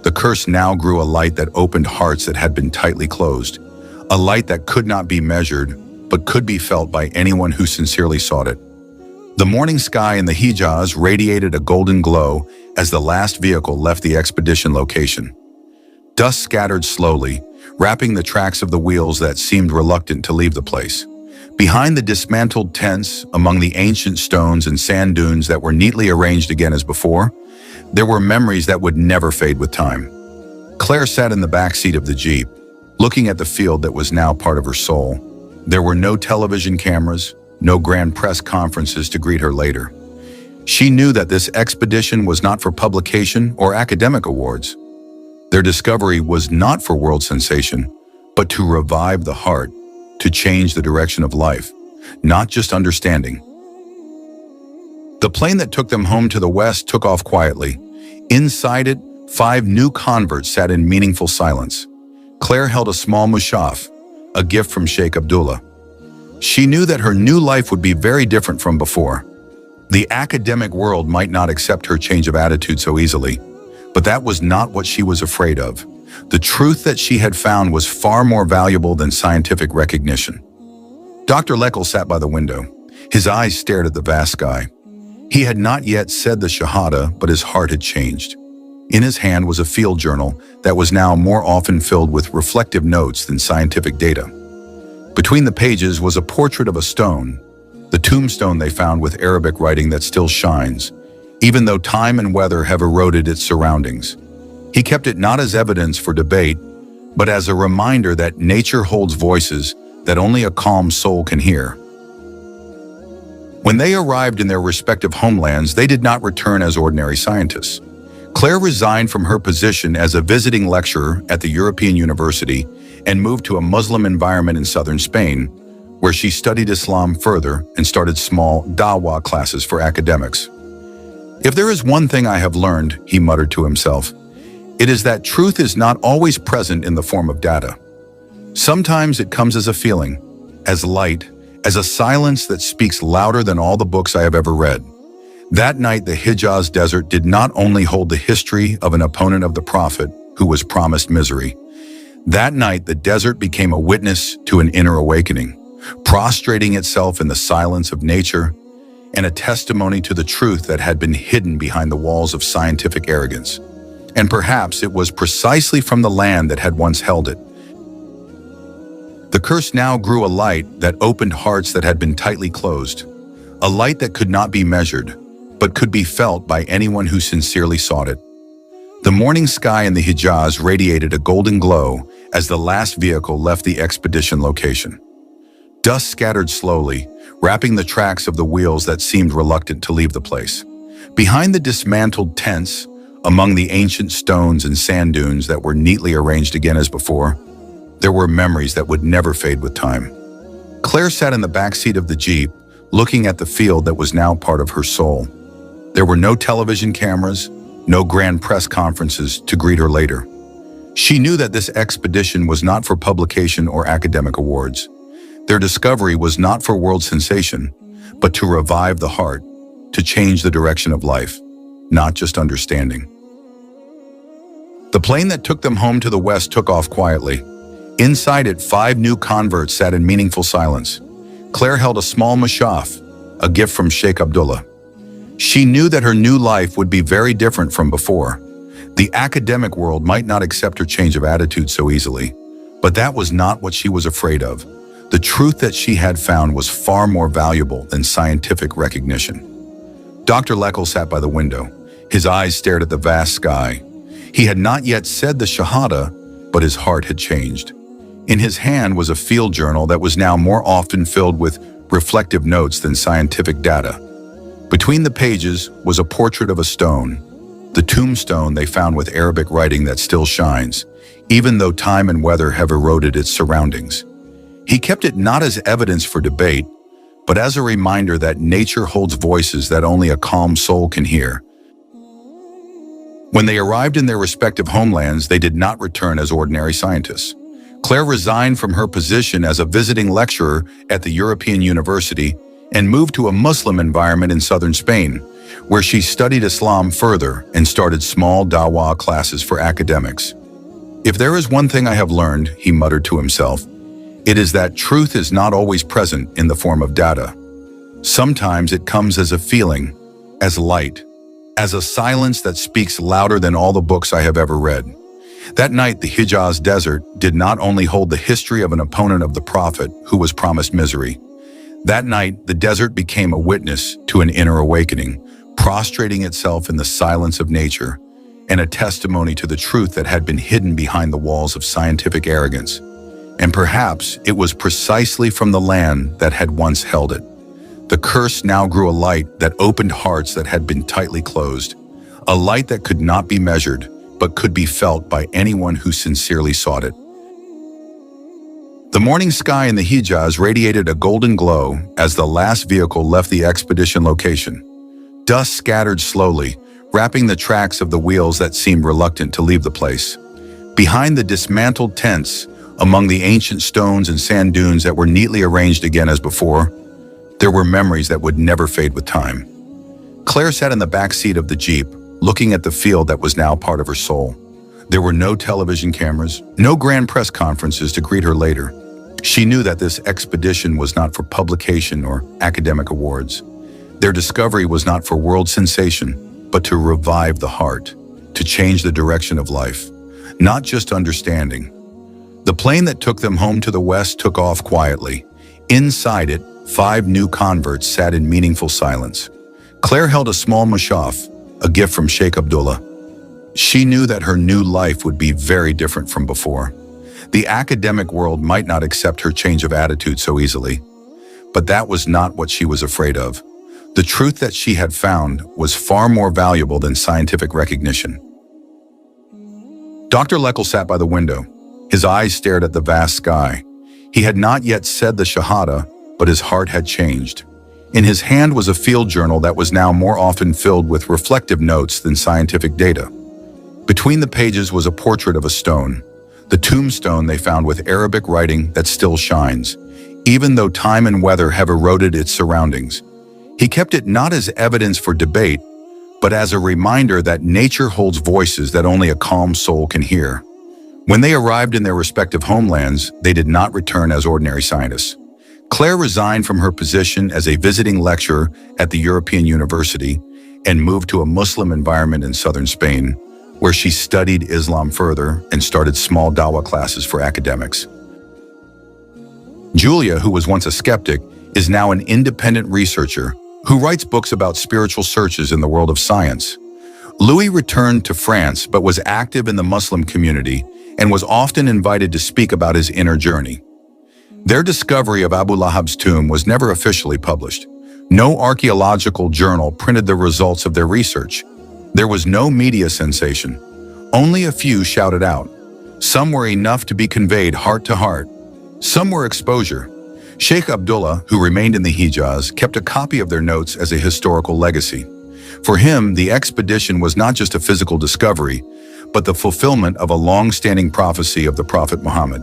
The curse now grew a light that opened hearts that had been tightly closed, a light that could not be measured, but could be felt by anyone who sincerely sought it. The morning sky in the Hijaz radiated a golden glow as the last vehicle left the expedition location. Dust scattered slowly, wrapping the tracks of the wheels that seemed reluctant to leave the place. Behind the dismantled tents, among the ancient stones and sand dunes that were neatly arranged again as before, there were memories that would never fade with time. Claire sat in the back seat of the Jeep, looking at the field that was now part of her soul. There were no television cameras, no grand press conferences to greet her later. She knew that this expedition was not for publication or academic awards. Their discovery was not for world sensation, but to revive the heart, to change the direction of life, not just understanding. The plane that took them home to the west took off quietly. Inside it, 5 new converts sat in meaningful silence. Claire held a small mushaf, a gift from Sheikh Abdullah. She knew that her new life would be very different from before. The academic world might not accept her change of attitude so easily, but that was not what she was afraid of. The truth that she had found was far more valuable than scientific recognition. Dr. Leckel sat by the window. His eyes stared at the vast sky. He had not yet said the Shahada, but his heart had changed. In his hand was a field journal that was now more often filled with reflective notes than scientific data. Between the pages was a portrait of a stone, the tombstone they found with Arabic writing that still shines, even though time and weather have eroded its surroundings. He kept it not as evidence for debate, but as a reminder that nature holds voices that only a calm soul can hear. When they arrived in their respective homelands, they did not return as ordinary scientists. Claire resigned from her position as a visiting lecturer at the European University and moved to a Muslim environment in southern Spain, where she studied Islam further and started small dawah classes for academics. "If there is one thing I have learned," he muttered to himself, "it is that truth is not always present in the form of data. Sometimes it comes as a feeling, as light, as a silence that speaks louder than all the books I have ever read." That night, the Hijaz desert did not only hold the history of an opponent of the Prophet who was promised misery. That night, the desert became a witness to an inner awakening, prostrating itself in the silence of nature, and a testimony to the truth that had been hidden behind the walls of scientific arrogance. And perhaps it was precisely from the land that had once held it. The curse now grew a light that opened hearts that had been tightly closed, a light that could not be measured, but could be felt by anyone who sincerely sought it. The morning sky in the Hijaz radiated a golden glow as the last vehicle left the expedition location. Dust scattered slowly, wrapping the tracks of the wheels that seemed reluctant to leave the place. Behind the dismantled tents, among the ancient stones and sand dunes that were neatly arranged again as before, there were memories that would never fade with time. Claire sat in the back seat of the Jeep, looking at the field that was now part of her soul. There were no television cameras, no grand press conferences to greet her later. She knew that this expedition was not for publication or academic awards. Their discovery was not for world sensation, but to revive the heart, to change the direction of life, not just understanding. The plane that took them home to the west took off quietly. Inside it, 5 new converts sat in meaningful silence. Claire held a small mushaf, a gift from Sheikh Abdullah. She knew that her new life would be very different from before. The academic world might not accept her change of attitude so easily, but that was not what she was afraid of. The truth that she had found was far more valuable than scientific recognition. Dr. Leckel sat by the window. His eyes stared at the vast sky. He had not yet said the Shahada, but his heart had changed. In his hand was a field journal that was now more often filled with reflective notes than scientific data. Between the pages was a portrait of a stone, the tombstone they found with Arabic writing that still shines, even though time and weather have eroded its surroundings. He kept it not as evidence for debate, but as a reminder that nature holds voices that only a calm soul can hear. When they arrived in their respective homelands, they did not return as ordinary scientists. Claire resigned from her position as a visiting lecturer at the European University and moved to a Muslim environment in southern Spain, where she studied Islam further and started small dawah classes for academics. "If there is one thing I have learned," he muttered to himself, "it is that truth is not always present in the form of data. Sometimes it comes as a feeling, as light, as a silence that speaks louder than all the books I have ever read." That night, the Hijaz desert did not only hold the history of an opponent of the Prophet who was promised misery. That night, the desert became a witness to an inner awakening, prostrating itself in the silence of nature, and a testimony to the truth that had been hidden behind the walls of scientific arrogance. And perhaps it was precisely from the land that had once held it. The curse now grew a light that opened hearts that had been tightly closed, a light that could not be measured, but could be felt by anyone who sincerely sought it. The morning sky in the Hijaz radiated a golden glow as the last vehicle left the expedition location. Dust scattered slowly, wrapping the tracks of the wheels that seemed reluctant to leave the place. Behind the dismantled tents, among the ancient stones and sand dunes that were neatly arranged again as before, there were memories that would never fade with time. Claire sat in the back seat of the Jeep, looking at the field that was now part of her soul. There were no television cameras, no grand press conferences to greet her later. She knew that this expedition was not for publication or academic awards. Their discovery was not for world sensation, but to revive the heart, to change the direction of life, not just understanding. The plane that took them home to the west took off quietly. Inside it, 5 new converts sat in meaningful silence. Claire held a small mushaf, a gift from Sheikh Abdullah. She knew that her new life would be very different from before. The academic world might not accept her change of attitude so easily, but that was not what she was afraid of. The truth that she had found was far more valuable than scientific recognition. Dr. Leckel sat by the window. His eyes stared at the vast sky. He had not yet said the Shahada, but his heart had changed. In his hand was a field journal that was now more often filled with reflective notes than scientific data. Between the pages was a portrait of a stone, the tombstone they found with Arabic writing that still shines, even though time and weather have eroded its surroundings. He kept it not as evidence for debate, but as a reminder that nature holds voices that only a calm soul can hear. When they arrived in their respective homelands, they did not return as ordinary scientists. Claire resigned from her position as a visiting lecturer at the European University and moved to a Muslim environment in southern Spain, where she studied Islam further and started small dawah classes for academics. Julia, who was once a skeptic, is now an independent researcher who writes books about spiritual searches in the world of science. Louis returned to France but was active in the Muslim community and was often invited to speak about his inner journey. Their discovery of Abu Lahab's tomb was never officially published. No archaeological journal printed the results of their research. There was no media sensation. Only a few shouted out. Some were enough to be conveyed heart to heart. Some were exposure. Sheikh Abdullah, who remained in the Hijaz, kept a copy of their notes as a historical legacy. For him, the expedition was not just a physical discovery, but the fulfillment of a long-standing prophecy of the Prophet Muhammad.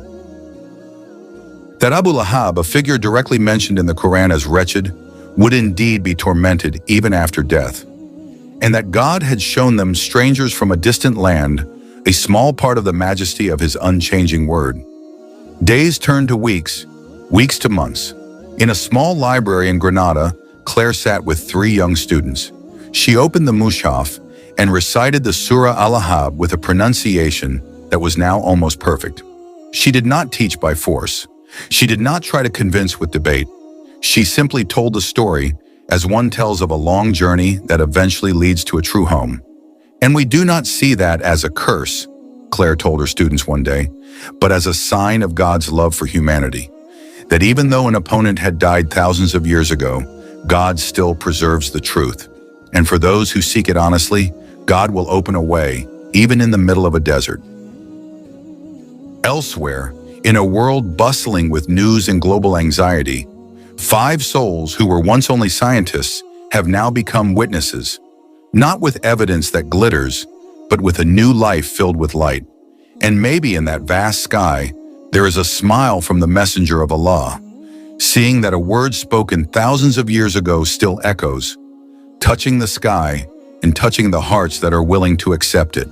That Abu Lahab, a figure directly mentioned in the Quran as wretched, would indeed be tormented even after death, and that God had shown them strangers from a distant land, a small part of the majesty of his unchanging word. Days turned to weeks, weeks to months. In a small library in Granada, Claire sat with 3 young students. She opened the mushaf and recited the Surah Al-Lahab with a pronunciation that was now almost perfect. She did not teach by force. She did not try to convince with debate. She simply told the story as one tells of a long journey that eventually leads to a true home. And we do not see that as a curse, Claire told her students one day, but as a sign of God's love for humanity. That even though an opponent had died thousands of years ago, God still preserves the truth. And for those who seek it honestly, God will open a way, even in the middle of a desert. Elsewhere, in a world bustling with news and global anxiety, 5 souls who were once only scientists have now become witnesses, not with evidence that glitters, but with a new life filled with light. And maybe in that vast sky, there is a smile from the messenger of Allah, seeing that a word spoken thousands of years ago still echoes, touching the sky and touching the hearts that are willing to accept it.